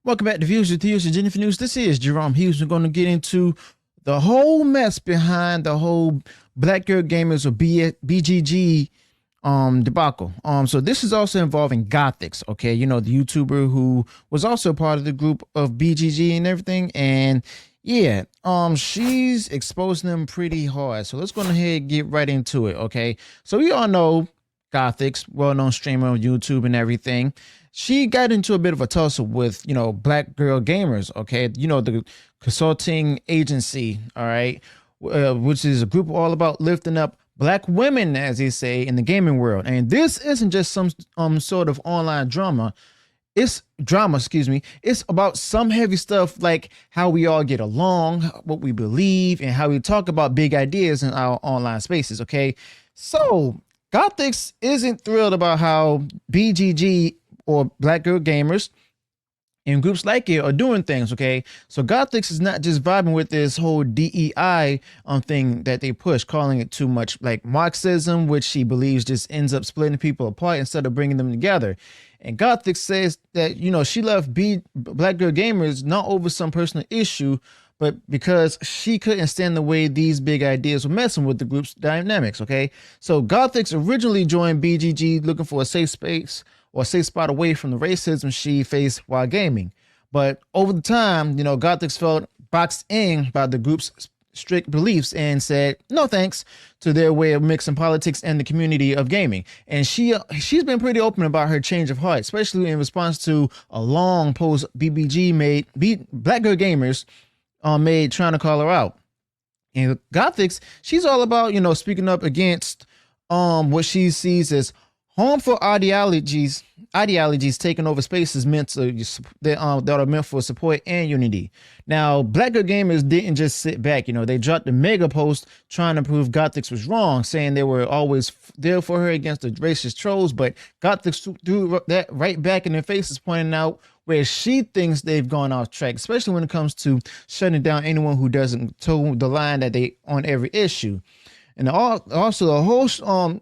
Welcome back to Views with Hughes and Jennifer News. This is Jerome Hughes. We're going to get into the whole mess behind the whole Black Girl Gamers or BGG debacle. So this is also involving Gothix, okay? You know, the YouTuber who was also part of the group of BGG and everything. And yeah, she's exposing them pretty hard. So let's go ahead and get right into it, okay? So we all know Gothix, well-known streamer on YouTube and everything. She got into a bit of a tussle with, you know, Black Girl Gamers, okay? You know, the consulting agency, all right, which is a group all about lifting up Black women, as they say, in the gaming world. And this isn't just some sort of online drama. It's drama, excuse me. It's about some heavy stuff like how we all get along, what we believe, and how we talk about big ideas in our online spaces, okay? So Gothix isn't thrilled about how BGG or Black Girl Gamers and groups like it are doing things, okay? So Gothix is not just vibing with this whole DEI thing that they push, calling it too much like Marxism, which she believes just ends up splitting people apart instead of bringing them together. And Gothix says that, you know, she left Black Girl Gamers not over some personal issue, but because she couldn't stand the way these big ideas were messing with the group's dynamics, okay? So Gothix originally joined BGG looking for a safe space or a safe spot away from the racism she faced while gaming. But over the time, you know, Gothix felt boxed in by the group's strict beliefs and said no thanks to their way of mixing politics and the community of gaming. And she's been pretty open about her change of heart, especially in response to a long post Black Girl Gamers made trying to call her out. And Gothix, she's all about, you know, speaking up against what she sees as harmful ideologies taking over spaces that are meant for support and unity. Now, Black Girl Gamers didn't just sit back. You know, they dropped a mega post trying to prove Gothix was wrong, saying they were always there for her against the racist trolls. But Gothix threw that right back in their faces, pointing out where she thinks they've gone off track, especially when it comes to shutting down anyone who doesn't toe the line that they on every issue. And also the whole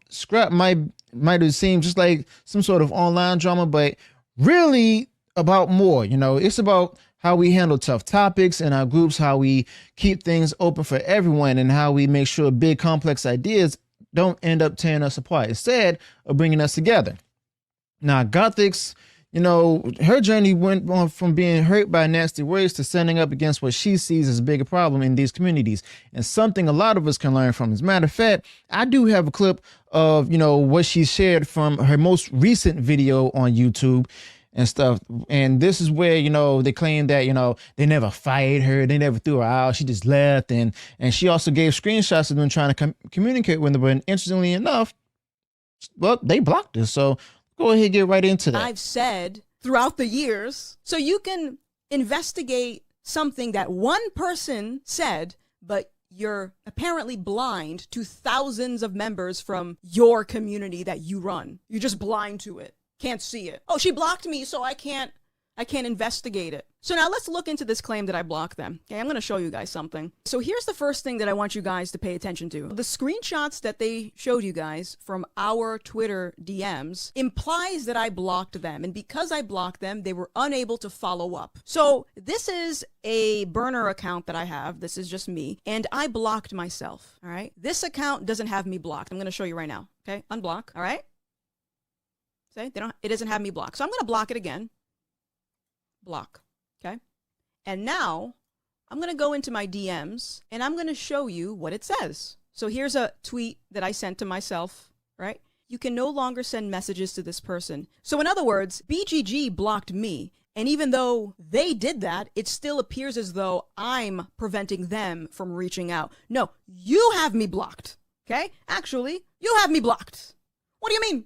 scrap might have seemed just like some sort of online drama, but really about more. You know, it's about how we handle tough topics in our groups, how we keep things open for everyone, and how we make sure big complex ideas don't end up tearing us apart instead of bringing us together. Now, Gothix, you know, her journey went on from being hurt by nasty words to standing up against what she sees as a bigger problem in these communities, and something a lot of us can learn from. As a matter of fact, I do have a clip of, you know, what she shared from her most recent video on YouTube and stuff. And this is where, you know, they claim that, you know, they never fired her, they never threw her out, she just left. And she also gave screenshots of them trying to communicate with her. But interestingly enough, well, they blocked her. So go ahead and get right into that. I've said throughout the years, so you can investigate something that one person said, but you're apparently blind to thousands of members from your community that you run. You're just blind to it. Can't see it. Oh, she blocked me, so I can't investigate it. So now let's look into this claim that I blocked them. Okay, I'm going to show you guys something. So here's the first thing that I want you guys to pay attention to. The screenshots that they showed you guys from our Twitter DMs implies that I blocked them. And because I blocked them, they were unable to follow up. So this is a burner account that I have. This is just me. And I blocked myself. All right. This account doesn't have me blocked. I'm going to show you right now. Okay. Unblock. All right. See, it doesn't have me blocked. So I'm going to block it again. Block. Okay. And now I'm going to go into my DMs and I'm going to show you what it says. So here's a tweet that I sent to myself, right? You can no longer send messages to this person. So in other words, BGG blocked me. And even though they did that, it still appears as though I'm preventing them from reaching out. No, you have me blocked. Okay. Actually, you have me blocked. What do you mean?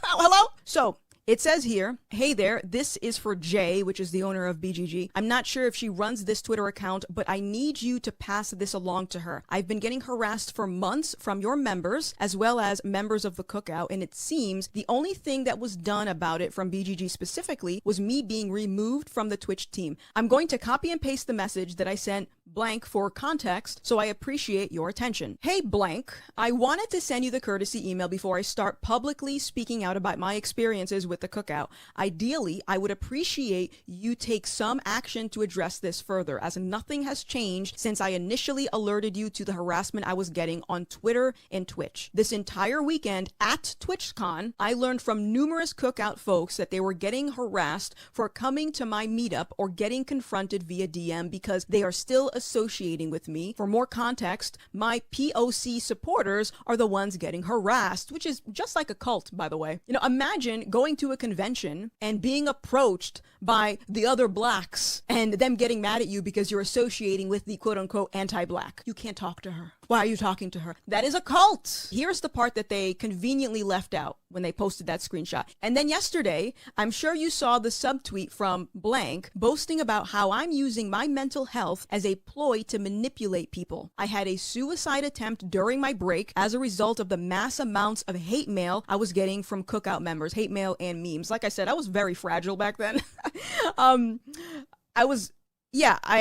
Hello? So it says here, hey there, this is for Jay, which is the owner of BGG. I'm not sure if she runs this Twitter account, but I need you to pass this along to her. I've been getting harassed for months from your members, as well as members of the cookout, and it seems the only thing that was done about it from BGG specifically was me being removed from the Twitch team. I'm going to copy and paste the message that I sent blank for context, so I appreciate your attention. Hey blank, I wanted to send you the courtesy email before I start publicly speaking out about my experiences with the cookout. Ideally, I would appreciate you take some action to address this further, as nothing has changed since I initially alerted you to the harassment I was getting on Twitter and Twitch. This entire weekend at TwitchCon, I learned from numerous cookout folks that they were getting harassed for coming to my meetup or getting confronted via DM because they are still associating with me. For more context, my POC supporters are the ones getting harassed, which is just like a cult, by the way. You know, imagine going to a convention and being approached by the other blacks and them getting mad at you because you're associating with the quote-unquote anti-black. You can't talk to her. Why are you talking to her? That is a cult. Here's the part that they conveniently left out when they posted that screenshot. And then yesterday, I'm sure you saw the subtweet from blank boasting about how I'm using my mental health as a ploy to manipulate people. I had a suicide attempt during my break as a result of the mass amounts of hate mail I was getting from cookout members, hate mail and memes. Like I said, I was very fragile back then.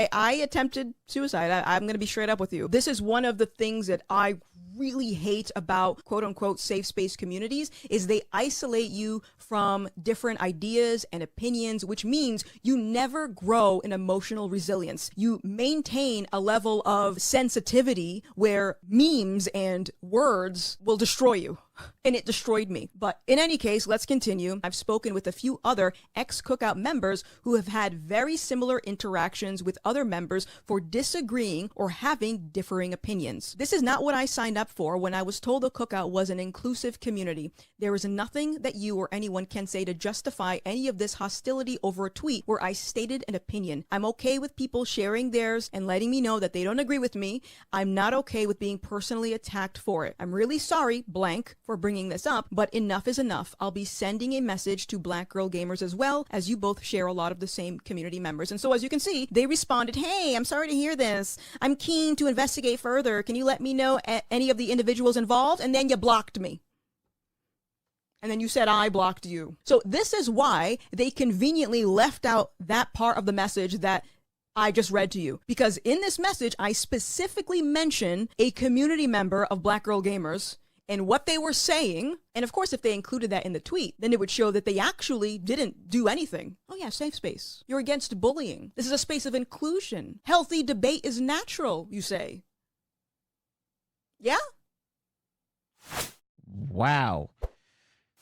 I attempted suicide. I'm going to be straight up with you. This is one of the things that I really hate about quote unquote safe space communities is they isolate you from different ideas and opinions, which means you never grow in emotional resilience. You maintain a level of sensitivity where memes and words will destroy you. And it destroyed me. But in any case, let's continue. I've spoken with a few other ex-cookout members who have had very similar interactions with other members for disagreeing or having differing opinions. This is not what I signed up for when I was told the cookout was an inclusive community. There is nothing that you or anyone can say to justify any of this hostility over a tweet where I stated an opinion. I'm okay with people sharing theirs and letting me know that they don't agree with me. I'm not okay with being personally attacked for it. I'm really sorry, blank, for bringing this up, but enough is enough. I'll be sending a message to Black Girl Gamers as well, as you both share a lot of the same community members. And so as you can see, they responded, hey, I'm sorry to hear this. I'm keen to investigate further. Can you let me know any of the individuals involved? And then you blocked me. And then you said I blocked you. So this is why they conveniently left out that part of the message that I just read to you. Because in this message, I specifically mention a community member of Black Girl Gamers and what they were saying. And of course, if they included that in the tweet, then it would show that they actually didn't do anything. Oh yeah, safe space. You're against bullying. This is a space of inclusion. Healthy debate is natural, you say. Yeah? Wow.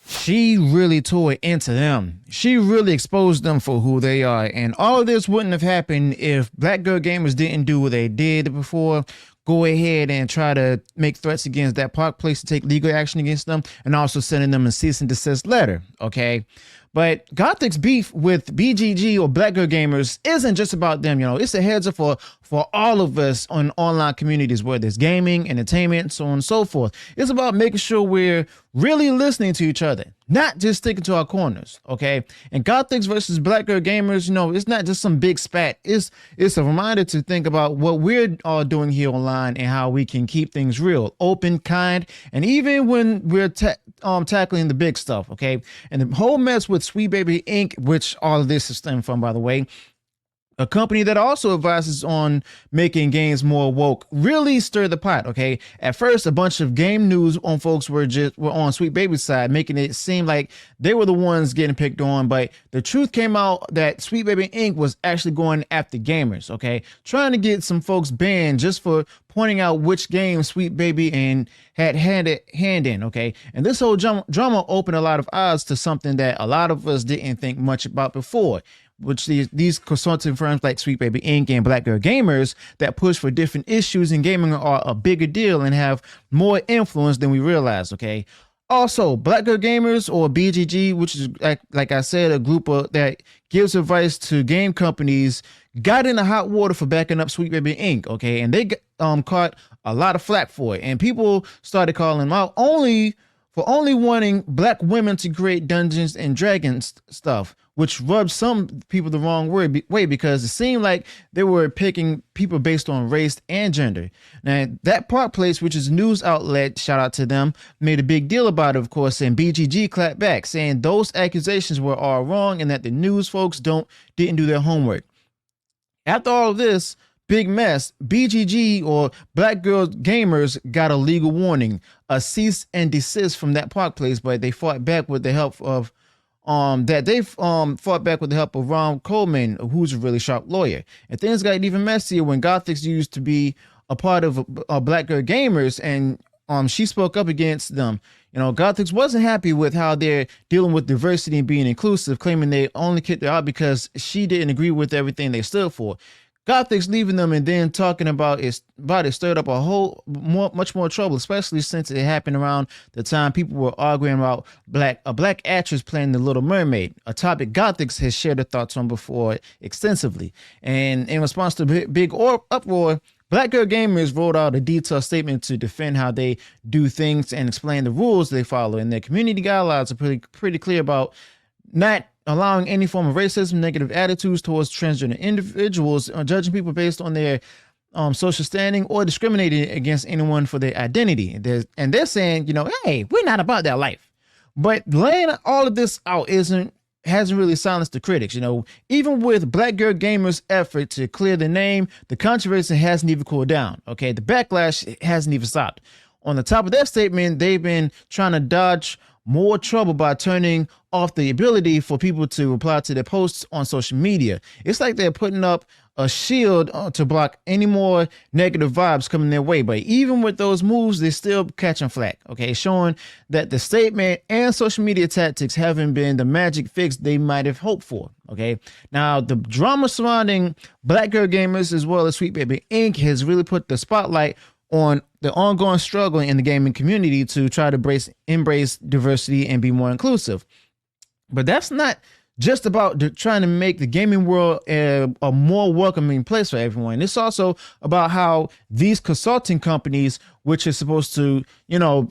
She really tore into them. She really exposed them for who they are. And all of this wouldn't have happened if Black Girl Gamers didn't do what they did before. Go ahead and try to make threats against that park place to take legal action against them, and also sending them a cease and desist letter. Okay. But Gothix beef with BGG or Black Girl Gamers isn't just about them. You know, it's a heads up for all of us on online communities, whether it's gaming, entertainment, so on and so forth. It's about making sure we're really listening to each other, not just sticking to our corners. Okay. And Gothix versus Black Girl Gamers, you know, it's not just some big spat. It's a reminder to think about what we're all doing here online and how we can keep things real, open, kind, and even when we're tackling the big stuff. Okay. And the whole mess with Sweet Baby Inc., which all of this is stemmed from, by the way, a company that also advises on making games more woke, really stirred the pot. Okay. At first, a bunch of game news on folks were on Sweet Baby's side, making it seem like they were the ones getting picked on. But the truth came out that Sweet Baby Inc. was actually going after gamers. Okay. Trying to get some folks banned just for pointing out which game Sweet Baby and had hand in. Okay. And this whole drama opened a lot of eyes to something that a lot of us didn't think much about before, which these consulting firms like Sweet Baby Inc. and Black Girl Gamers that push for different issues in gaming are a bigger deal and have more influence than we realize. Okay. Also, Black Girl Gamers or BGG, which is like I said, a group that gives advice to game companies, got in the hot water for backing up Sweet Baby Inc. Okay. And they caught a lot of flack for it. And people started calling them out for only wanting Black women to create Dungeons and Dragons stuff, which rubbed some people the wrong way because it seemed like they were picking people based on race and gender. Now, that Park Place, which is a news outlet, shout out to them, made a big deal about it, of course, and BGG clapped back, saying those accusations were all wrong and that the news folks didn't do their homework. After all of this big mess, BGG or Black Girl Gamers got a legal warning, a cease and desist from that Park Place, but they fought back with the help of that they fought back with the help of Ron Coleman, who's a really sharp lawyer. And things got even messier when Gothix used to be a part of Black Girl Gamers, and she spoke up against them. Gothix wasn't happy with how they're dealing with diversity and being inclusive, claiming they only kicked her out because she didn't agree with everything they stood for. Gothix leaving them and then talking about it stirred up much more trouble, especially since it happened around the time people were arguing about a black actress playing the Little Mermaid, a topic Gothix has shared their thoughts on before extensively. And in response to big uproar, Black Girl Gamers wrote out a detailed statement to defend how they do things and explain the rules they follow. And their community guidelines are pretty clear about not allowing any form of racism, negative attitudes towards transgender individuals, judging people based on their social standing, or discriminating against anyone for their identity. And they're saying, hey, we're not about that life. But laying all of this out hasn't really silenced the critics. Even with Black Girl Gamers' effort to clear the name, the controversy hasn't even cooled down. Okay, the backlash hasn't even stopped. On the top of that statement, they've been trying to dodge more trouble by turning off the ability for people to reply to their posts on social media. It's like they're putting up a shield to block any more negative vibes coming their way. But even with those moves, they're still catching flack. Okay, showing that the statement and social media tactics haven't been the magic fix they might have hoped for. Okay, now the drama surrounding Black Girl Gamers as well as Sweet Baby Inc. has really put the spotlight on the ongoing struggle in the gaming community to try to embrace diversity and be more inclusive. But that's not just about trying to make the gaming world a more welcoming place for everyone. It's also about how these consulting companies, which are supposed to,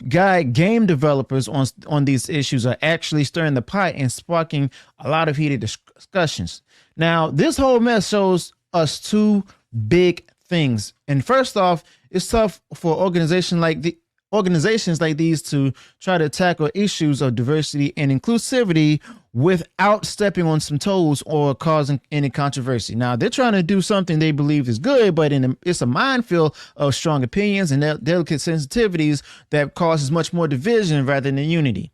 guide game developers on these issues, are actually stirring the pot and sparking a lot of heated discussions. Now, this whole mess shows us two big things. And first off, it's tough for organizations like these to try to tackle issues of diversity and inclusivity without stepping on some toes or causing any controversy. Now, they're trying to do something they believe is good, but it's a minefield of strong opinions and delicate sensitivities that causes much more division rather than unity.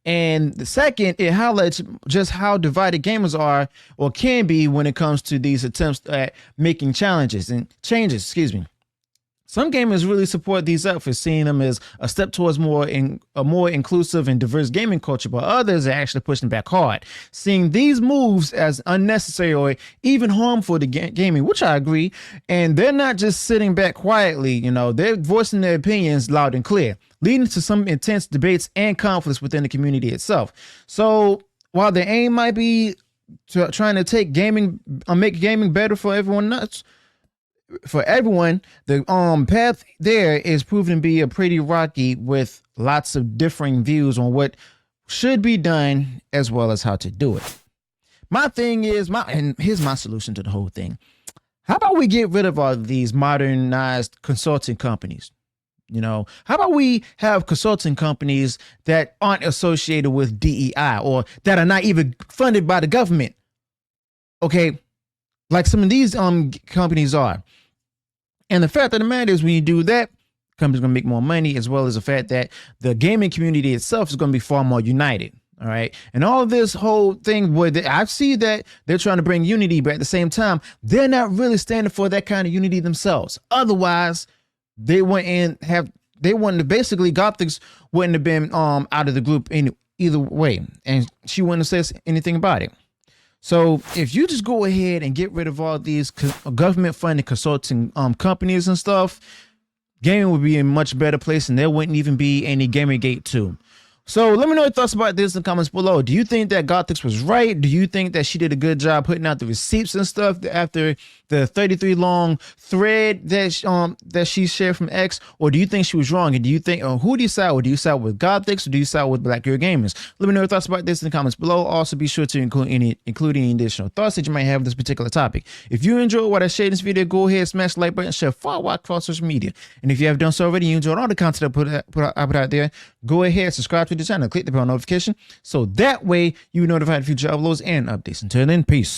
And the second, it highlights just how divided gamers are or can be when it comes to these attempts at making changes. Some gamers really support these efforts, seeing them as a step towards a more inclusive and diverse gaming culture, but others are actually pushing back hard, seeing these moves as unnecessary or even harmful to gaming, which I agree. And they're not just sitting back quietly, they're voicing their opinions loud and clear, leading to some intense debates and conflicts within the community itself. So while the aim might be trying to make gaming better for everyone, the path there is proven to be a pretty rocky, with lots of differing views on what should be done as well as how to do it. My thing is, and here's my solution to the whole thing. How about we get rid of all of these modernized consulting companies? How about we have consulting companies that aren't associated with DEI or that are not even funded by the government? Okay, like some of these companies are. And the fact of the matter is, when you do that, companies going to make more money, as well as the fact that the gaming community itself is going to be far more united. All right. And all of this whole thing where I see that they're trying to bring unity, but at the same time, they're not really standing for that kind of unity themselves. Otherwise, basically Gothix wouldn't have been out of the group either way. And she wouldn't have said anything about it. So if you just go ahead and get rid of all these government-funded consulting companies and stuff, gaming would be in a much better place, and there wouldn't even be any Gamergate 2. So let me know your thoughts about this in the comments below. Do you think that Gothix was right? Do you think that she did a good job putting out the receipts and stuff after the 33 long thread that she shared from X? Or do you think she was wrong? And do you think, who do you side with? Do you side with Gothix or do you side with Black Girl Gamers? Let me know your thoughts about this in the comments below. Also, be sure to include any additional thoughts that you might have on this particular topic. If you enjoyed what I shared in this video, go ahead, smash the like button, share far wide across social media. And if you have done so already, you enjoyed all the content I put out there, go ahead, subscribe to the channel, click the bell notification, so that way you notified future uploads and updates. Until then, peace.